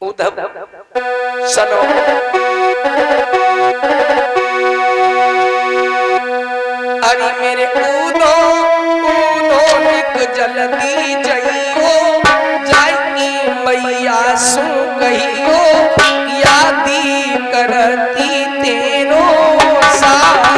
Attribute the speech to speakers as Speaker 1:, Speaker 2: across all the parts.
Speaker 1: उद्धव सुनो, अरे मेरे ऊधो ऊधो निक जल्दी जइयो, जाई मैया सु कहियो, यादी करती तेरो सारो।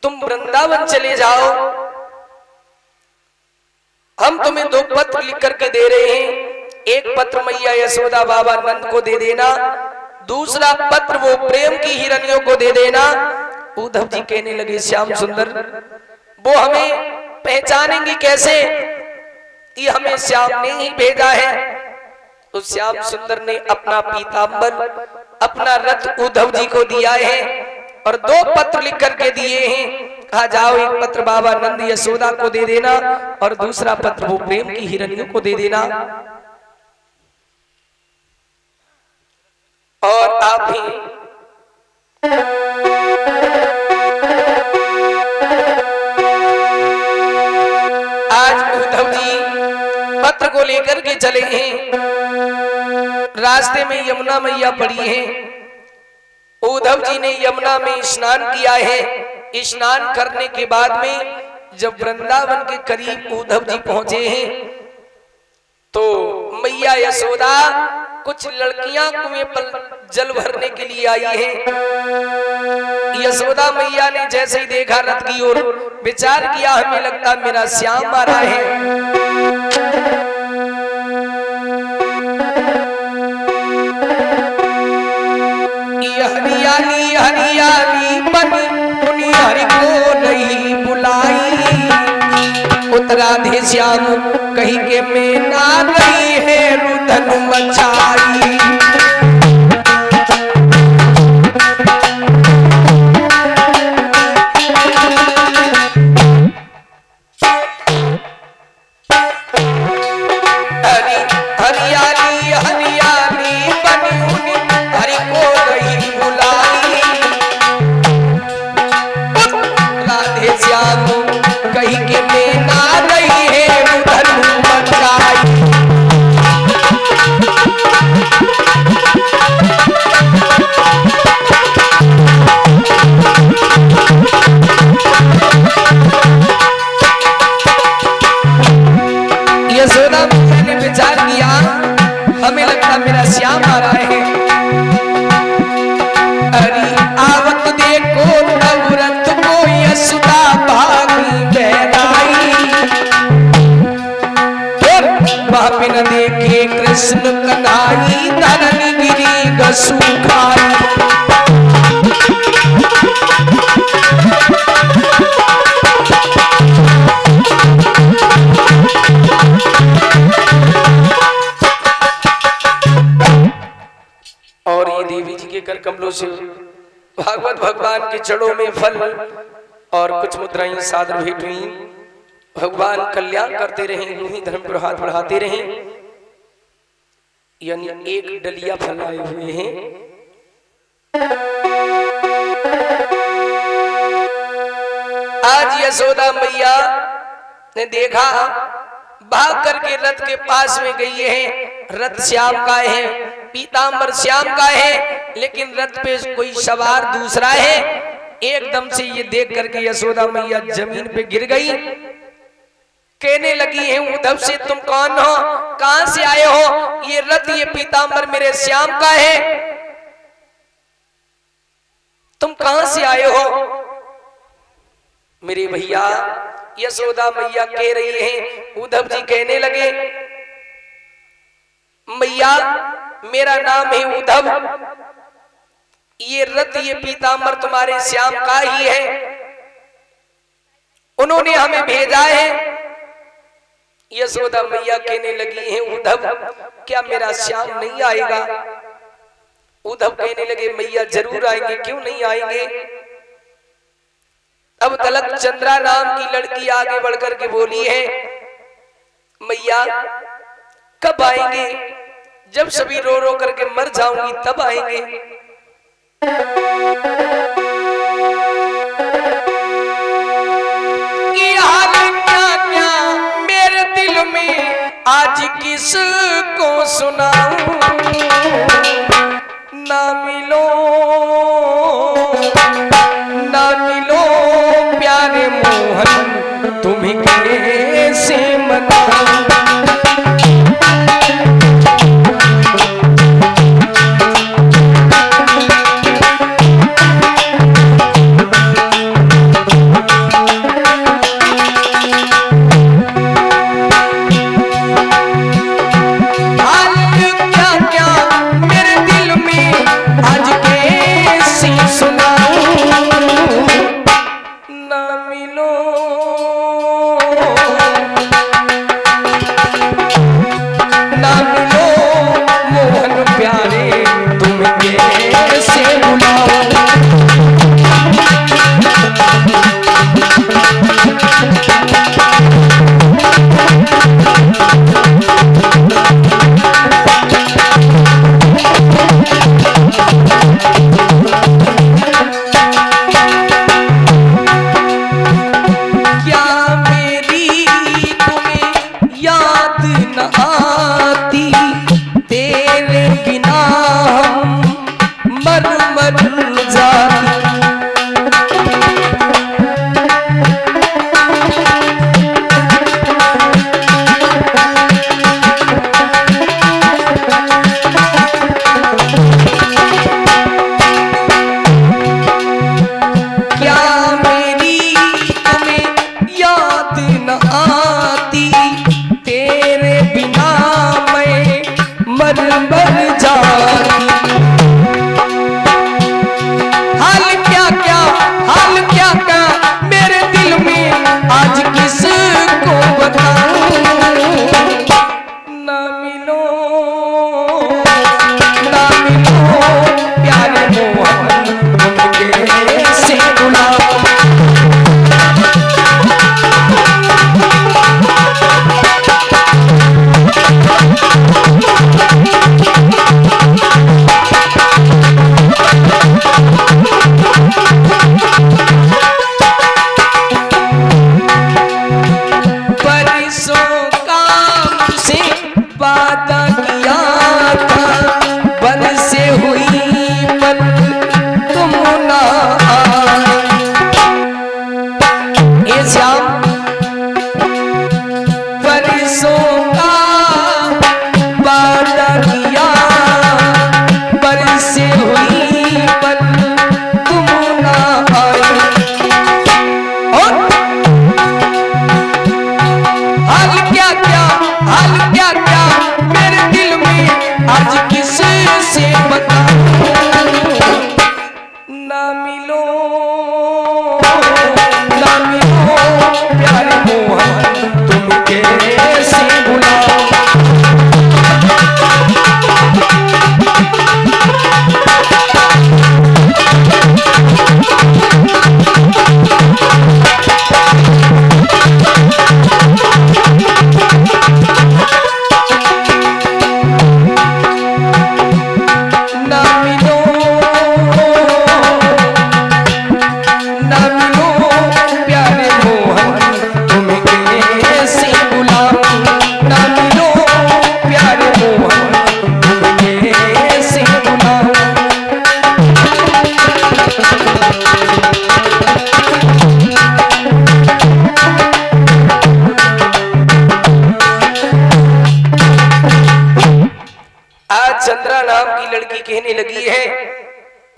Speaker 1: तुम वृंदावन चले जाओ, हम तुम्हें 2 पत्र लिख करके दे रहे हैं। एक पत्र मैया यशोदा बाबा नंद को दे देना, दूसरा पत्र वो प्रेम की हिरनियों को दे देना। उद्धव जी कहने लगे श्याम सुंदर, वो हमें पहचानेंगी कैसे कि हमें श्याम ने ही भेजा है? तो श्याम सुंदर ने अपना पीतांबर, अपना रथ उद्धव जी को दिया है और 2 पत्र लिख करके दिए हैं। कहा जाओ, एक पत्र बाबा नंद यशोदा को दे देना और दूसरा पत्र वो प्रेम की हिरनियों को दे देना। और आप ही आज उद्धव जी पत्र को लेकर के चले हैं। रास्ते में यमुना मैया पड़ी है। उद्धव जी ने यमुना में स्नान किया है। स्नान करने के बाद में जब वृंदावन के करीब उद्धव जी पहुंचे हैं तो मैया यशोदा कुछ लड़कियां कुएं पर जल भरने के लिए आई हैं। यशोदा मैया ने जैसे ही देखा रथ की ओर, विचार किया हमें लगता मेरा श्याम आ रहा है। हरियाली हरियाली बनी उन्हीं हरि को नहीं बुलाई, उत्तराधे श्याम कहीं के में ना रही है रुदन मचाई। कृष्ण कन्हाई धरनी गिरी गसु खाई। और ये देवी जी के कर कमलों से भागवत भगवान के जड़ों में फल और कुछ मुद्राएं सादर भेंट हुई। भगवान कल्याण करते रहे, यूं ही धर्म पर हाथ बढ़ाते रहे। यानी एक डलिया फल आए हुए हैं। आज यशोदा मैया ने देखा, भाग करके रथ के पास में गई है। रथ श्याम का है, पीतांबर श्याम का है, लेकिन रथ पे कोई सवार दूसरा है। एकदम से ये देख करके यशोदा मैया जमीन पे गिर गई। कहने लगी है उद्धव से, तुम कौन हो, कहां से आए हो? ये रथ, ये पीतांबर मेरे श्याम का है, तुम कहां से आए हो? मेरे भैया, यशोदा मैया कह रही है। उद्धव जी कहने लगे, मैया मेरा नाम है उद्धव, ये रथ, ये पीतांबर तुम्हारे श्याम का ही है, उन्होंने हमें भेजा है। यशोदा मैया कहने लगी है, उद्धव क्या मेरा श्याम नहीं आएगा? उद्धव कहने लगे, मैया जरूर आएंगे, क्यों नहीं आएंगे। अब तलक चंद्रा नाम की लड़की आगे बढ़कर के बोली है, मैया कब आएंगे? जब सभी रो रो करके मर जाऊंगी तब आएंगे। ये हाल क्या क्या मेरे दिल में आज किसको सुनाऊं? ना मिलो ना मिलो प्यारे मोहन, तुम्हें कैसे मनाऊं? हाल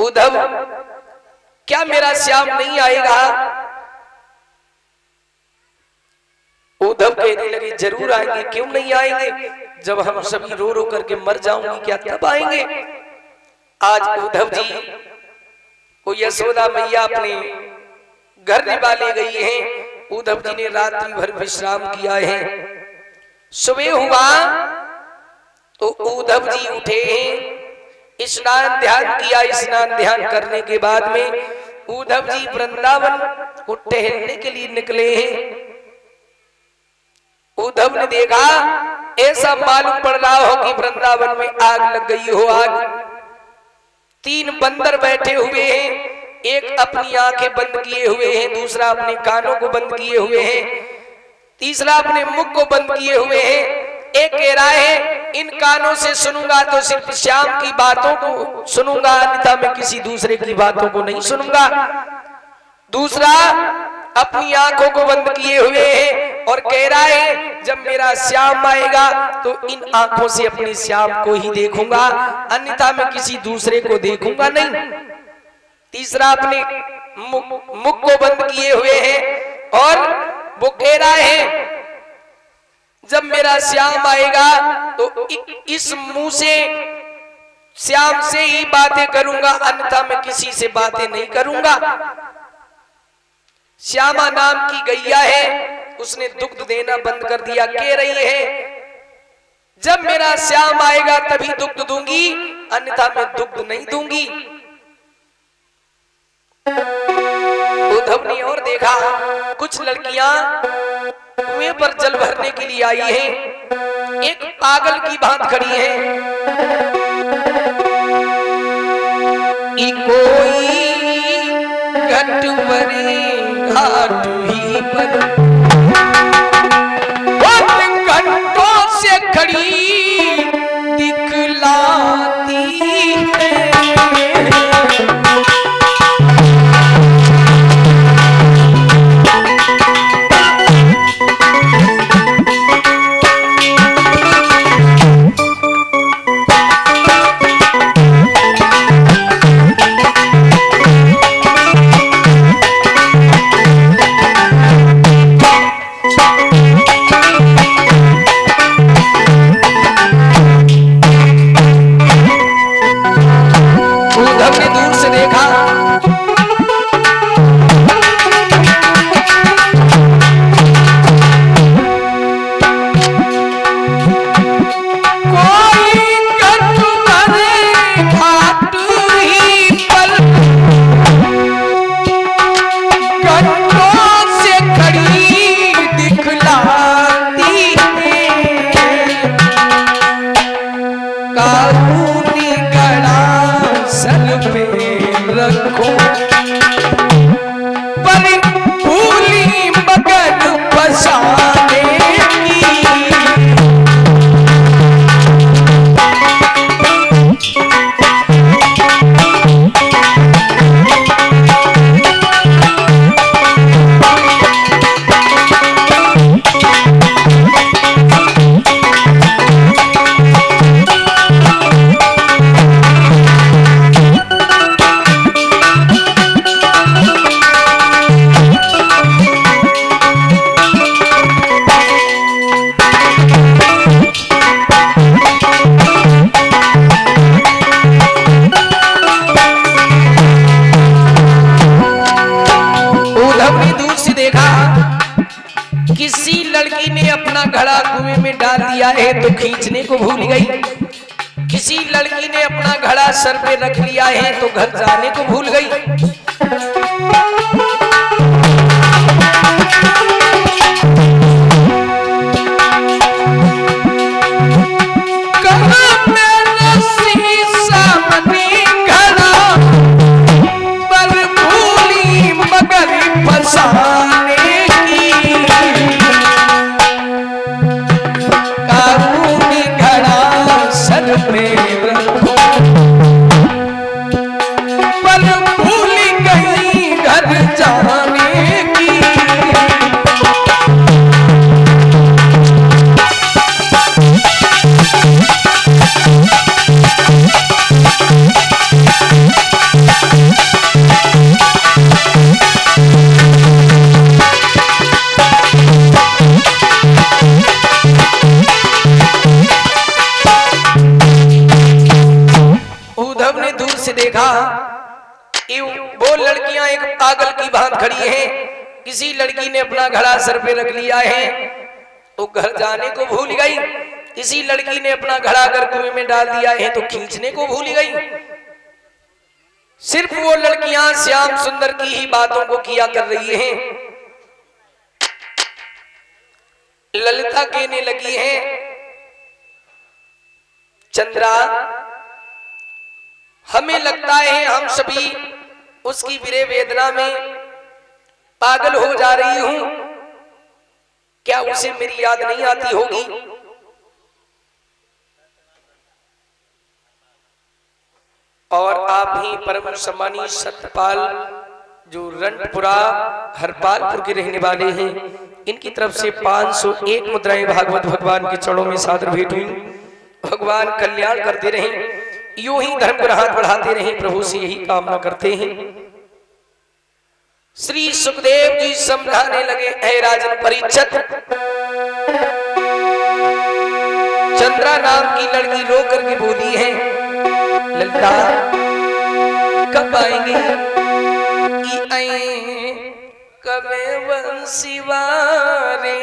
Speaker 1: उद्धव क्या मेरा श्याम नहीं आएगा? उद्धव कहने लगे जरूर आएंगे, क्यों नहीं आएंगे? जब हम सभी रो रो करके मर जाऊंगी क्या तब आएंगे? आज उद्धव जी को यशोदा मैया अपने घर निभाले गई हैं। उद्धव जी ने रात्रि भर विश्राम किया है। सुबह हुआ तो उद्धव जी उठे हैं, स्नान ध्यान किया। स्नान ध्यान करने के बाद में उद्धव जी वृंदावन को टहलने के लिए निकले हैं। उद्धव ने देखा, ऐसा मालूम पड़ रहा हो कि वृंदावन में आग लग गई हो। आग, 3 बंदर बैठे हुए हैं, एक अपनी आंखें बंद किए हुए हैं, दूसरा अपने कानों को बंद किए हुए हैं, तीसरा अपने मुख को बंद किए हुए हैं। एक कह रहा है इन कानों से सुनूंगा तो सिर्फ श्याम की बातों को सुनूंगा, अन्यथा मैं किसी दूसरे की बातों को नहीं सुनूंगा। दूसरा अपनी आंखों को बंद किए हुए हैं और कह रहा है जब मेरा श्याम आएगा तो इन आंखों से अपने श्याम को ही देखूंगा, अन्यथा मैं किसी दूसरे को देखूंगा नहीं। तीसरा अपने मुख को बंद किए हुए हैं और वो कह रहा है जब मेरा श्याम आएगा तो इस मुंह से श्याम से ही बातें करूंगा, अन्यथा मैं किसी से बातें नहीं करूंगा। श्यामा नाम की गैया है, उसने दुग्ध देना बंद कर दिया। कह रही है जब मेरा श्याम आएगा तभी दुग्ध दूंगी, अन्यथा मैं दुग्ध नहीं दूंगी। उद्धव ने और देखा, कुछ लड़कियां कुएं पर जल भरने के लिए आई हैं, एक पागल की भांति खड़ी है। कोई घट भरे घाट ही पर घंटों से खड़ी दिखलाती है। तो खींचने को भूल गई। किसी लड़की ने अपना घड़ा सर पे रख लिया है तो घर जाने को भूल गई। वो लड़कियां एक पागल की भांति खड़ी हैं। किसी लड़की ने अपना घड़ा सर पे रख लिया है तो घर जाने को भूल गई, किसी लड़की ने अपना घड़ा अगर कुएं में डाल दिया है तो खींचने को भूल गई। सिर्फ वो लड़कियां श्याम सुंदर की ही बातों को किया कर रही हैं। ललिता कहने लगी है, चंद्रा हमें लगता है हम सभी उसकी विरह वेदना में पागल हो जा रही हूं, क्या उसे मेरी याद नहीं आती होगी? और आप ही परम सम्मानी सत्यपाल जो रंगपुरा हरपालपुर के रहने वाले हैं, इनकी तरफ से 501 मुद्राएं भागवत भगवान के चरणों में सादर भेंट हुई। भगवान कल्याण करते रहें, यूं ही धर्म को हाथ बढ़ाते रहें, प्रभु से यही कामना करते हैं। श्री सुखदेव जी समझाने लगे, है राजन परीक्षित, चंद्रा नाम की लड़की रो करके बोली है, ललिता कब आएंगे? कबे बंसी वारे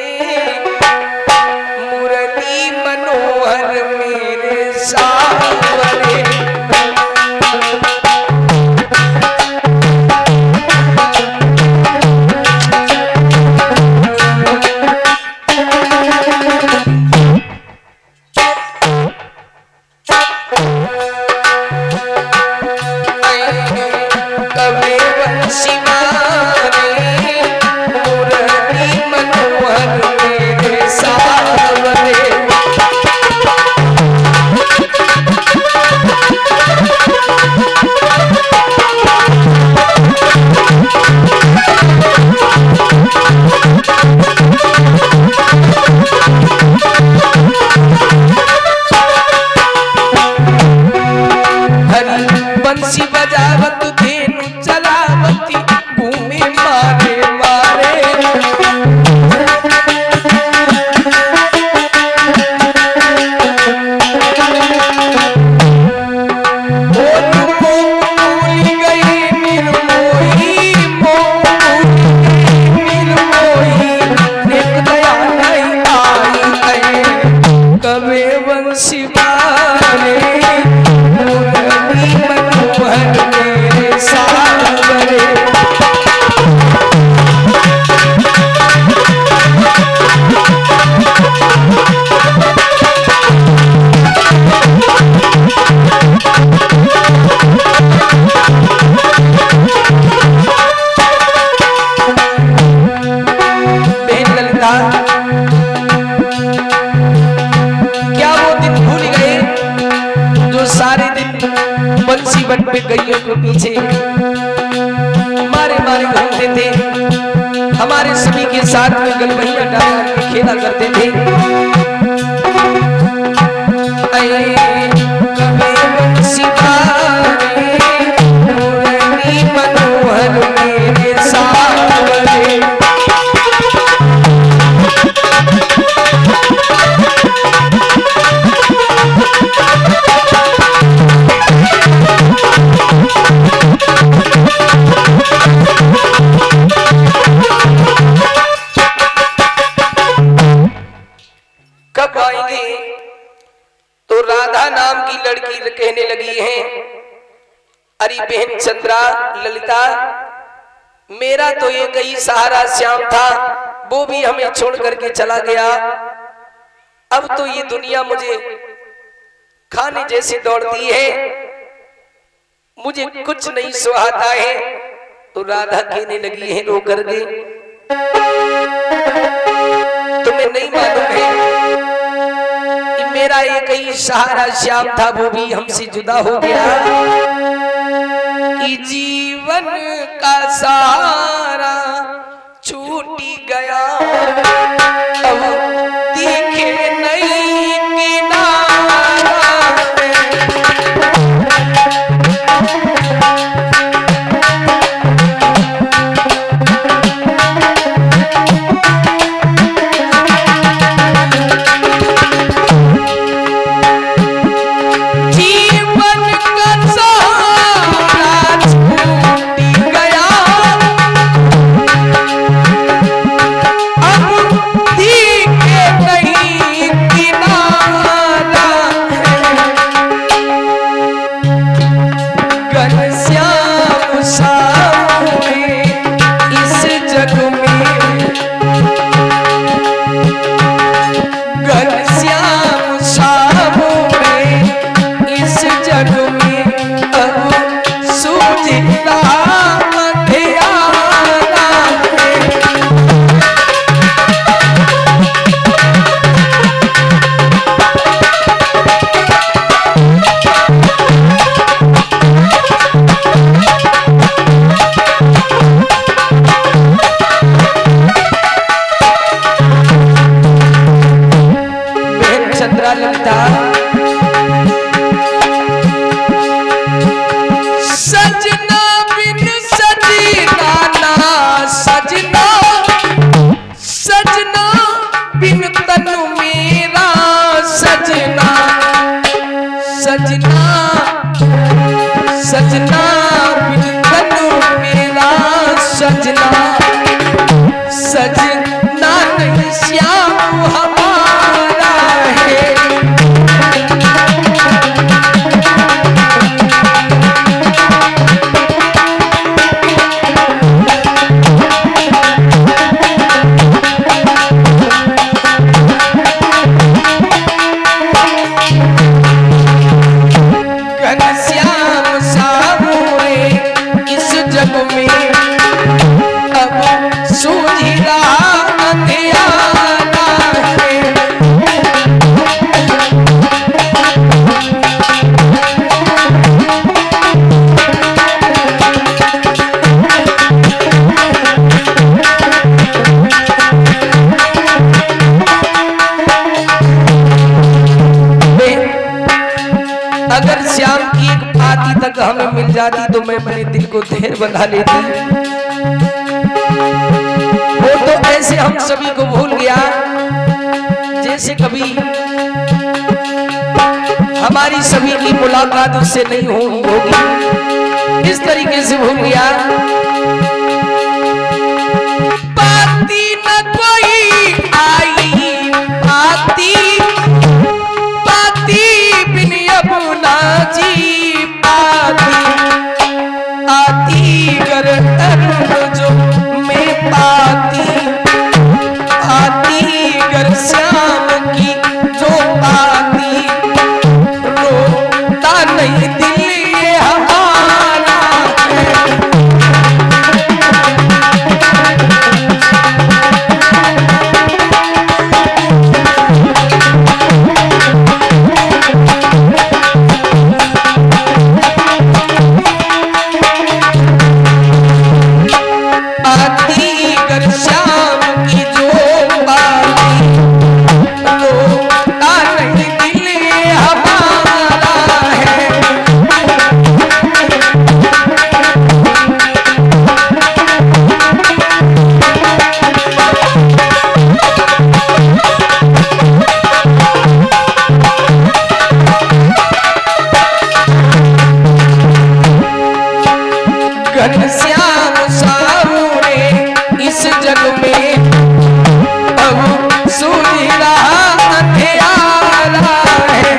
Speaker 1: मुरली मनोहर मेरे सावरे। पे गइयों के पीछे मारे मारे घूमते थे, हमारे सभी के साथ में गलबहिया डाल के खेला करते थे। मनोहर मेरे सावरे कब आएंगे? तो राधा नाम की लड़की कहने लगी है, अरे बहन चंद्रा, ललिता, मेरा तो एक ही सहारा श्याम था, वो भी हमें छोड़ करके चला गया। अब तो ये दुनिया मुझे खाने जैसी दौड़ती है, मुझे कुछ नहीं सुहाता है। तो राधा कहने लगी है रो करके, तुम्हें नहीं मालूम है कि मेरा एक ही सहारा श्याम था, वो भी हमसे जुदा हो गया। कि जीवन का सहारा छूटी गया, अब दिखे नहीं किनारा। जीवन का सहारा सूझता अंधियारा है। बहन चंद्रा ललिता सजना बिन सजना ना सजना, सजना बिन तनु मेरा सजना, सजना सजना बिन तनु मेरा सजना, सजना नहीं श्याम हमारा है। घनश्याम सामूरे इस जग में अब सूझ रहा अंधियारा है। अगर श्याम की एक पाती तक हमें मिल जाती तो मैं अपने दिल को ढेर बंधा लेती। वो तो ऐसे हम सभी को भूल गया जैसे कभी हमारी सभी की मुलाकात उससे नहीं होगी, इस तरीके से भूल गया। पाती न कोई आई पाती, पाती बिन अपना जी पाती, आती कर जो मैं पाती, आती कर श्याम की जो पाती, रोता नहीं दिल ये हमारा है। आती कर श्याम की जो बाती, रोता नहीं दिल ये हमारा है। घनश्याम सामूरे इस जग में अब सूझ रहा अंधियारा है।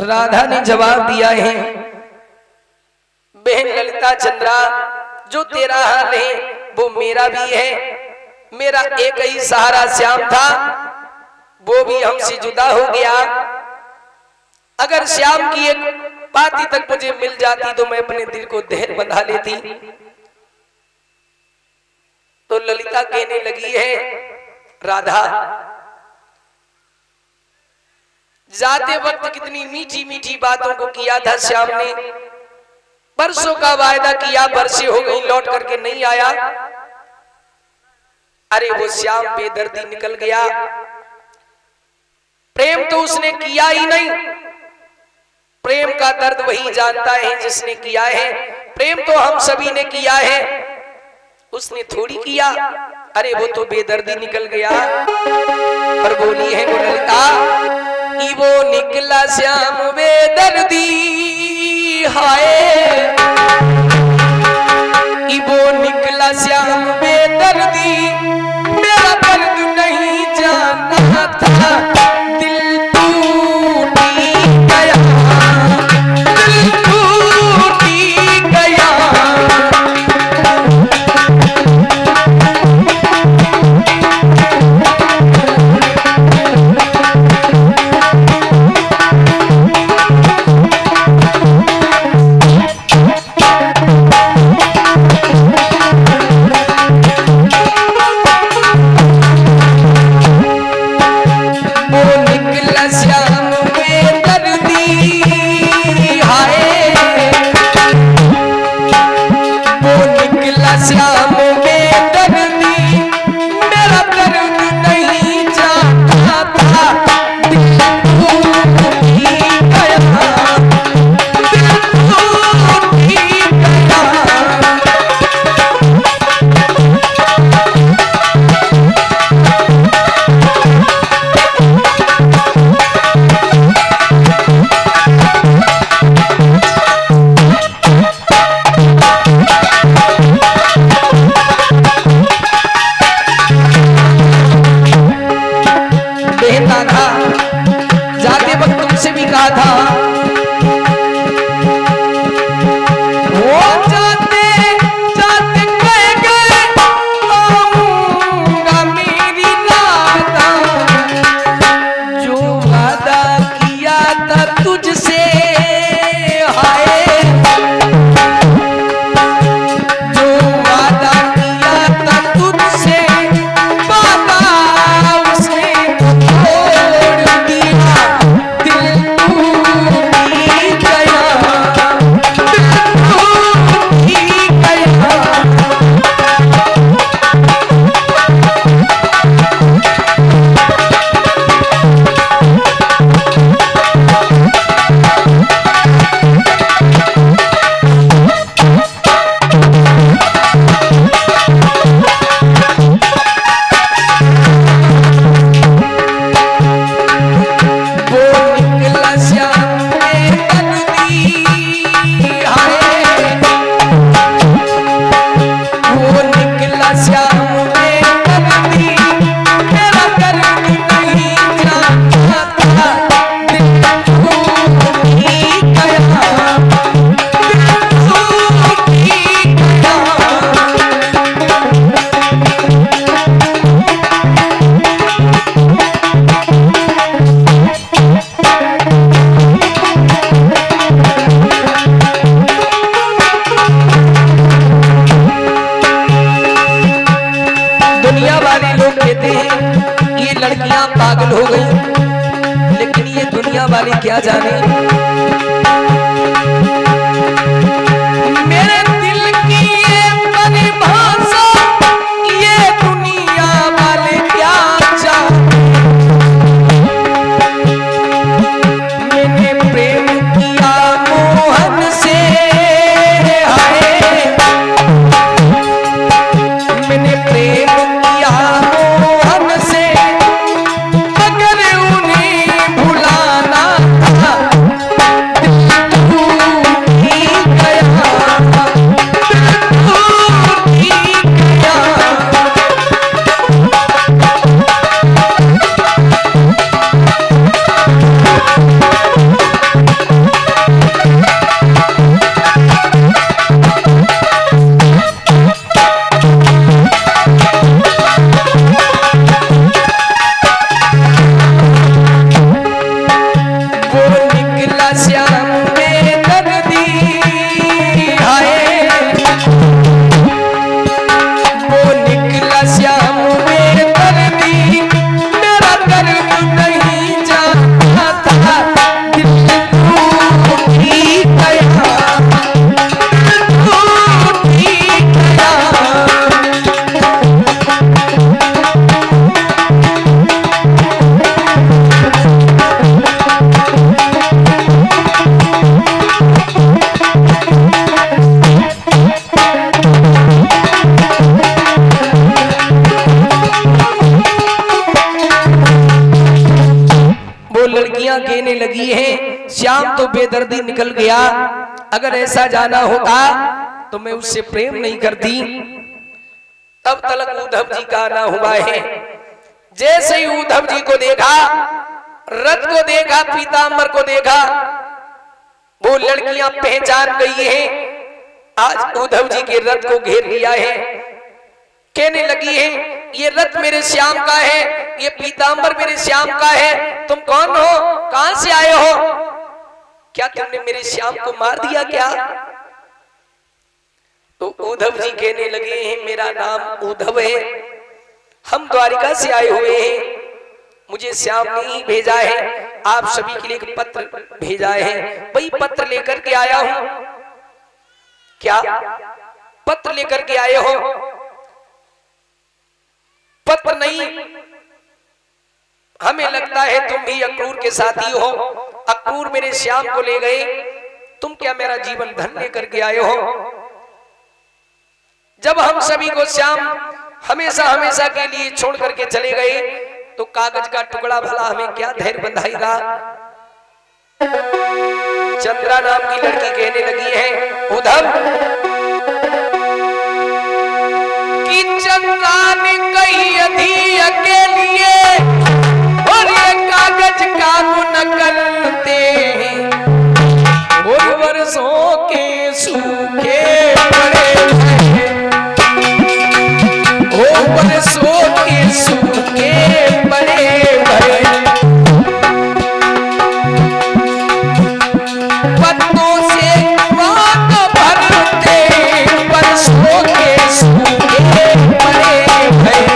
Speaker 1: राधा ने जवाब दिया है, बहन ललिता चंद्रा, जो तेरा हाल है वो मेरा भी है। मेरा एक ही सहारा श्याम था, वो भी हमसे जुदा हो गया। अगर श्याम की एक पाती तक मुझे मिल जाती तो मैं अपने दिल को ढेर बंधा लेती। तो ललिता कहने लगी है, राधा जाते वक्त कितनी मीठी मीठी बातों को किया था श्याम ने, बरसों का वायदा किया, बरसे हो गई लौट करके नहीं आया। अरे वो श्याम बेदर्दी निकल गया। प्रेम तो उसने किया ही नहीं, प्रेम का दर्द वही जानता है जिसने किया है। प्रेम तो हम सभी ने किया है, उसने थोड़ी किया। अरे वो तो बेदर्दी निकल गया। पर बोली है वो ललिता कि वो निकला श्याम बेदर्दी, हाय कि वो निकला श्याम बेदर्दी, मेरा दर्द नहीं जानना था, दिल टूटी गया, दिल टूटी गया। निकला श्याम बेदर्दी, मेरा दर्द नहीं जाता था, दिल टूट ही गया, दिल टूट ही गया। जाते वक्त तुमसे भी कहा था, वो जाते जाते कह गए आऊंगा मेरी रात, जो वादा किया था तुझसे हाय, जो वादा किया था तुझसे वादा उसने तोड़ दिया, दिल टूट ही गया, दिल टूट ही गया। दुनिया वाले लोग कहते हैं ये लड़कियां पागल हो गई, लेकिन ये दुनिया वाले क्या जाने, मेरे दिल की ये परिभाषा ये दुनिया वाले क्या जाने। मैंने प्रेम किया मोहन से हाय, मैंने प्रेम किया मोहन से, मगर उन्हें भुलाना था, दिल टूट ही गया, दिल टूट ही गया। श्याम बेदर्दी हाय, वो निकला श्याम बेदर्दी, मेरा दर्द नहीं जाता था, दिल टूट ही गया, दिल टूट ही गया। लड़कियां कहने लगी हैं श्याम तो बेदर्दी निकल गया, अगर ऐसा जाना होता तो मैं उससे प्रेम नहीं करती। तब तलक उद्धव जी का आना हुआ है। जैसे ही उद्धव जी को देखा, रथ को देखा, पीतांबर को देखा, वो लड़कियां पहचान गई हैं। आज उद्धव जी के रथ को घेर लिया है, कहने लगी है ये रथ मेरे श्याम का है, ये पीतांबर मेरे श्याम का है, तुम कौन हो, कहां से आए हो, क्या तुमने मेरे श्याम को मार दिया क्या? तो उद्धव जी कहने लगे हैं मेरा नाम उद्धव है, हम द्वारिका से आए हुए हैं, मुझे श्याम ने ही भेजा है, आप सभी के लिए एक पत्र भेजा है, वही पत्र लेकर के आया हूं। क्या पत्र लेकर के आए हो, पत्र नहीं, हमें लगता है तुम भी अक्रूर के साथी हो। अक्रूर मेरे श्याम को ले गए, तुम क्या मेरा जीवन धन्य करके आए हो? जब हम सभी को श्याम हमेशा हमेशा के लिए छोड़ करके चले गए तो कागज का टुकड़ा भला हमें क्या धैर्य बंधाएगा? चंद्रा नाम की लड़की कहने लगी है उद्धव कि चंद्रा ने कही अधिया के लिए और ये कागज का नकलते हैं और वर्षों के सूखे पड़े हैं, ओ वर्षों के सूखे पड़े हैं, पत्तों से कुआं भरते वर्षों के सूखे पड़े हैं।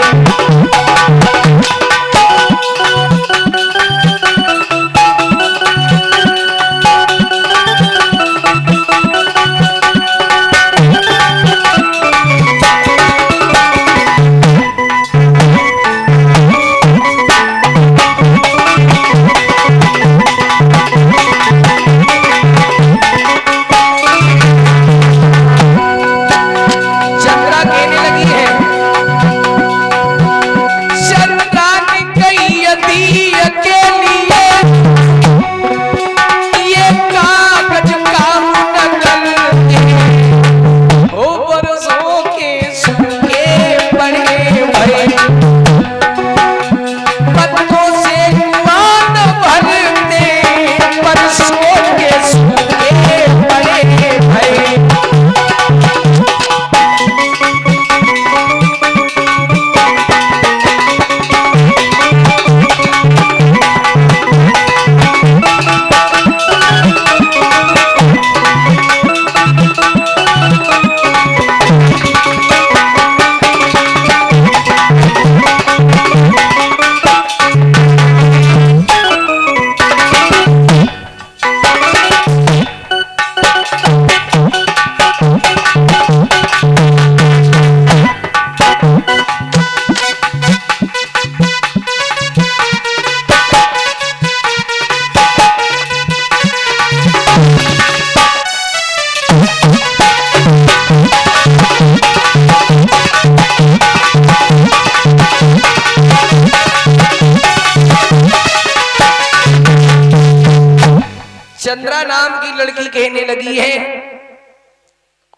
Speaker 1: चंद्रा नाम की लड़की कहने लगी है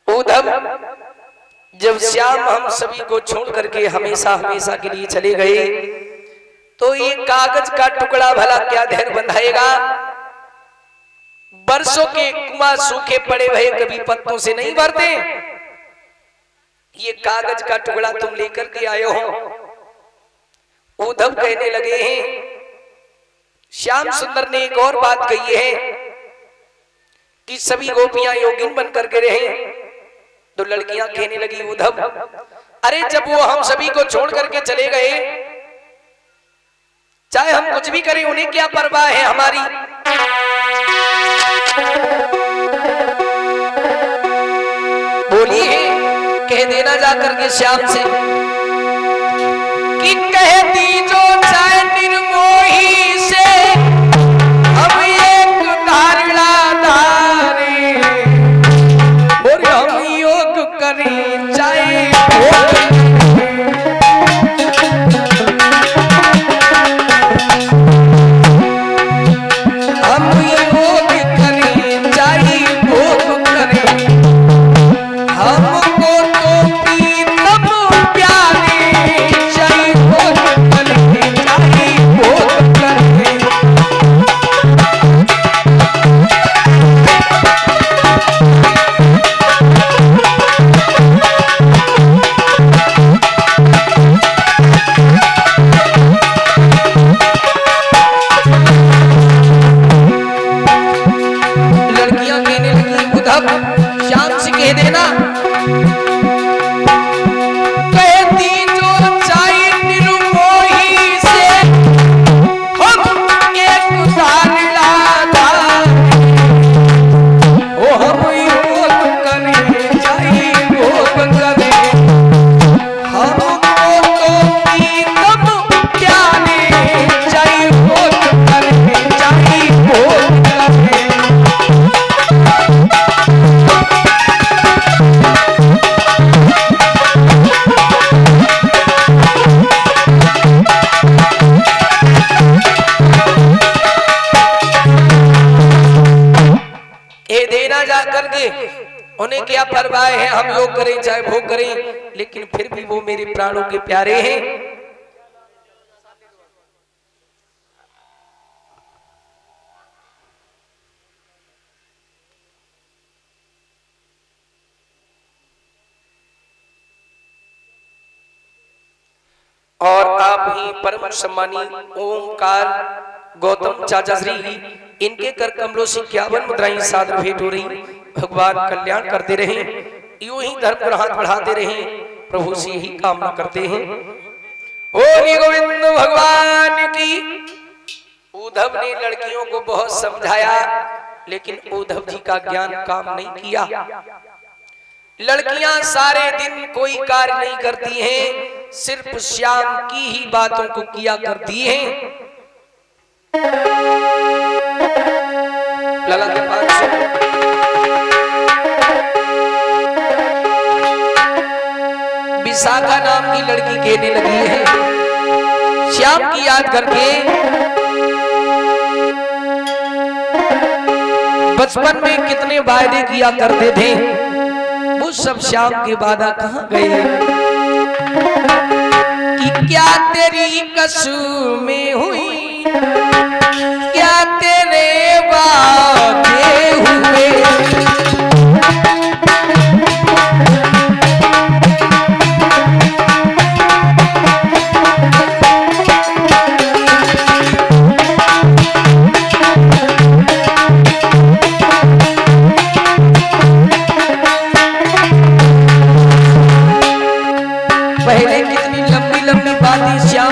Speaker 1: उद्धव जब श्याम हम सभी को छोड़ करके हमेशा हमेशा के लिए चले गए तो ये कागज का टुकड़ा भला क्या धैर्य बंधाएगा? बरसों के कुआं सूखे पड़े हुए कभी पत्तों से नहीं भरते। ये कागज का टुकड़ा तुम लेकर के आए हो। उद्धव कहने लगे हैं श्याम सुंदर ने एक और बात कही है कि सभी गोपियां योगिन बन करके रहे। तो लड़कियां कहने लगी उद्धव अरे जब वो हम सभी को छोड़ करके चले गए, चाहे हम कुछ भी करें उन्हें क्या परवाह है हमारी? बोली है कह देना जाकर के श्याम से कि कह दी जो चाहे निर्मोही से हम एक धारणा धारे और हम योग करें चाहे हम योग करें चाहे भोग करें हमको तो प्रीतम प्यारे चाहे भोग करें चाहे भोग करें। हम योग करें चाहे भोग करें, लेकिन फिर भी वो मेरे प्राणों के प्यारे हैं। और आप ही परम सम्मानी ओमकार गौतम चाचा श्री, इनके कर कमलों से 51 मुद्राएं सादर भेंट हो रही। भगवान कल्याण करते रहे, यूं ही धर्म पर हाथ बढ़ाते रहे, प्रभु से ही कामना करते हैं। बोलिए गोविंद भगवान की। उद्धव ने लड़कियों को बहुत समझाया, लेकिन उद्धव जी का ज्ञान काम नहीं किया। लड़कियां सारे दिन कोई कार्य नहीं करती हैं, सिर्फ श्याम की ही बातों को किया करती हैं। लला के पास विशाखा नाम की लड़की कहने लगी है, श्याम की याद करके बचपन में कितने वायदे किया करते थे, वो सब श्याम के वादा कहां गए। कि क्या तेरी कसमें हुई, क्या तेरे वादे हुए।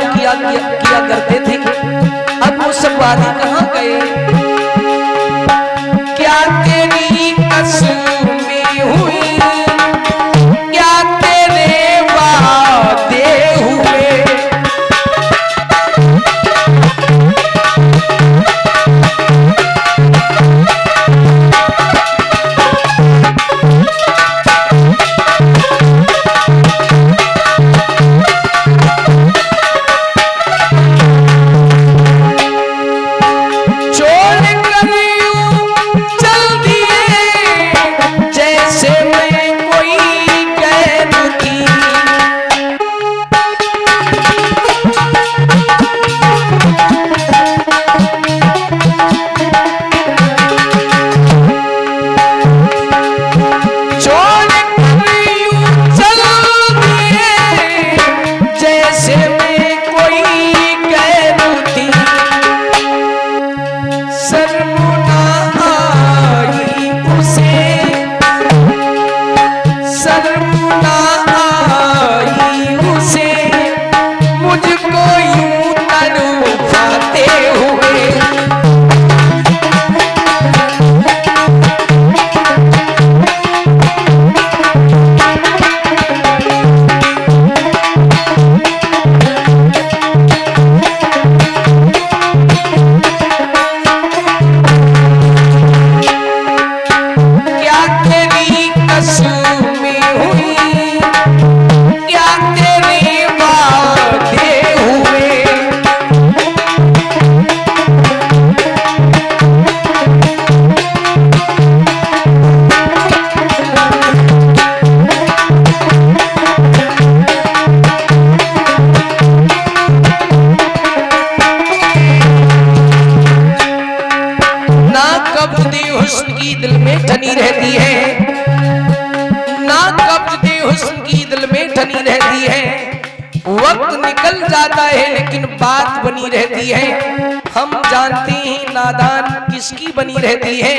Speaker 1: किया करते थे, अब वो सब वादे कहां गए। क्या तेरी कसमें हुई, क्या तेरे वादे हुए। बात बनी रहती है। हम जानते हैं नादान किसकी बनी रहती है,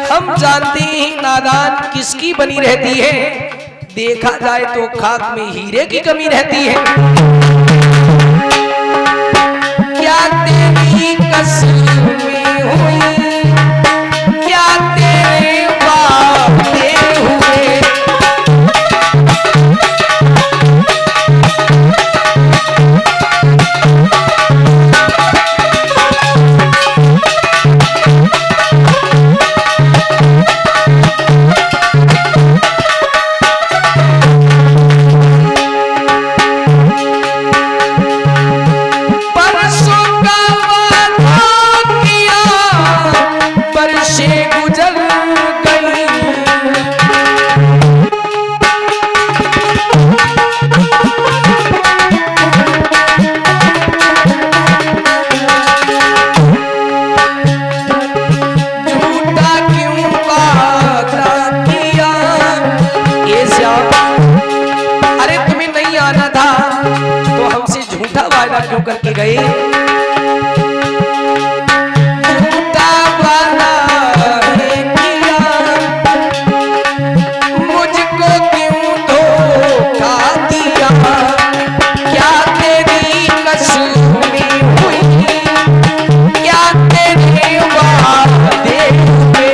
Speaker 1: हम जानते हैं नादान किसकी बनी रहती है। देखा जाए तो खाक में हीरे की कमी रहती है। क्या तेरी कसमें हुई, क्या तेरे वादे हुए। परसों का वादा किया अरे तुम्हें नहीं आना था तो हमसे झूठा वादा क्यों करके गए? झूठा वादा है किया, मुझको क्यों धोखा दिया? क्या तेरी कसमी हुई, क्या तेरे वादे हुए?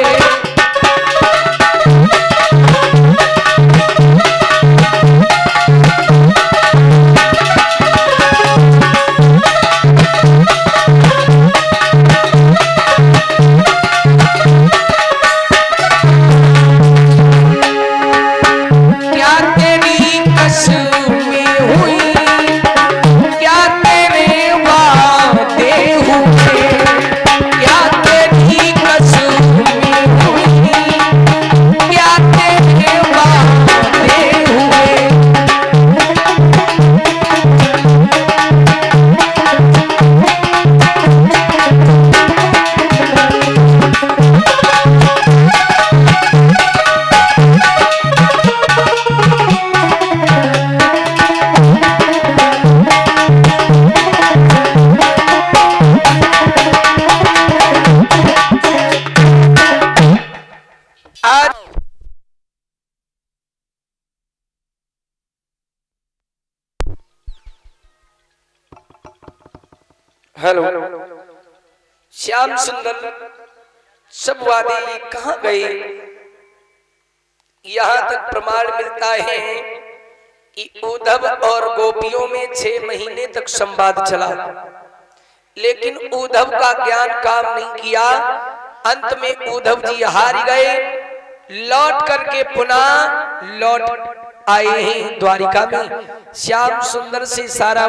Speaker 1: हेलो, श्याम सुंदर सब वादी कहाँ गए? यहाँ तक प्रमाण मिलता है कि उद्धव और गोपियों में 6 महीने तक संवाद चला, लेकिन उद्धव का ज्ञान काम नहीं किया। अंत में उद्धव जी हार गए, लौट करके पुनः लौट आए हैं द्वारिका में। श्याम सुंदर से सारा